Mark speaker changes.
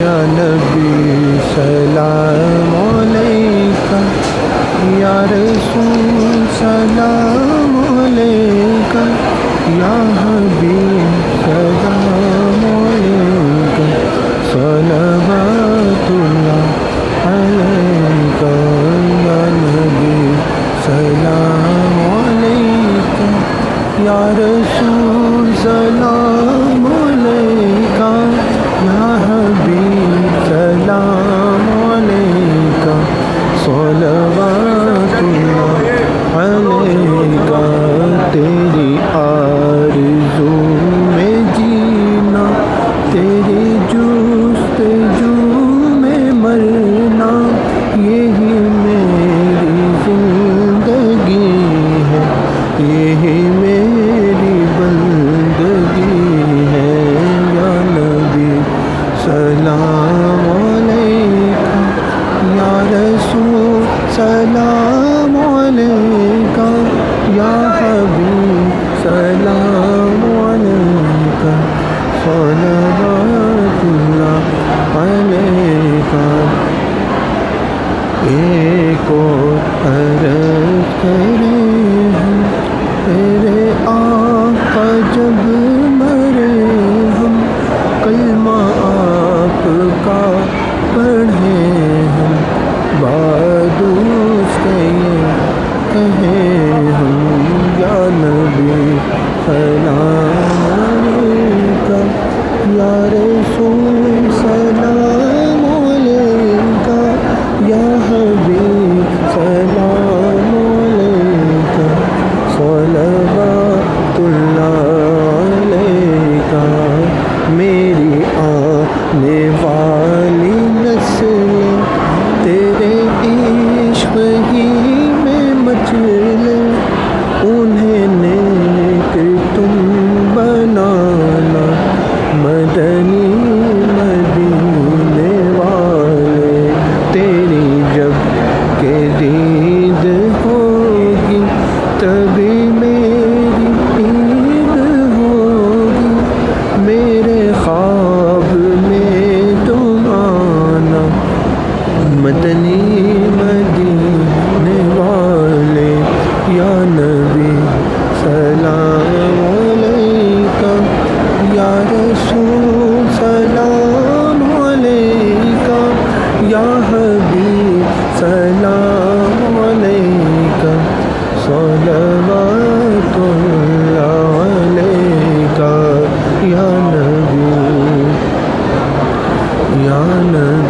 Speaker 1: یا نبی سلام علیکہ، یا رسول سلام علیکہ، یا حبیب سلام علیکہ، صلوات اللہ علیکہ، یا نبی سلام علیکہ، یا رسول سلام علیکہ، یا حبیب سلام علیکہ، صلوات اللہ علیکہ۔ تیری آرزو میں جینا، تیری جستجو میں مرنا، یہی میری زندگی ہے، یہی میری بندگی ہے۔ یا نبی سلام علیکہ، یا رسول سلام علیکہ، یا حبیب سلام علیکہ، صلوات اللہ علیکہ۔ ایک اور عرض کریں ہم، تیرے آقا جب مرے ہم، کلمہ آپ کا پڑھیں ہم، بادوس کے یہ کہیں ہم، یا نبی سلام علیکہ، یا رسول سلام علیکہ، یا حبیب سلام علیکہ، صلوات اللہ علیکہ۔ میری آنے والی نسلیں تیرے عشق ہی میں مچلے، انہیں نیک تم بنانا، مدنی مدینے والے۔ تیری جب کہ دید ہوگی تبھی میری عید ہوگی، میرے خواب میں تم آنا، مدنی مدینے والے۔ یا نبی سلام علیکہ، یا رسول سلام علیکہ، یا حبیب سلام علیکہ، صلوات اللہ علیکہ، یا نبی، یا نبی۔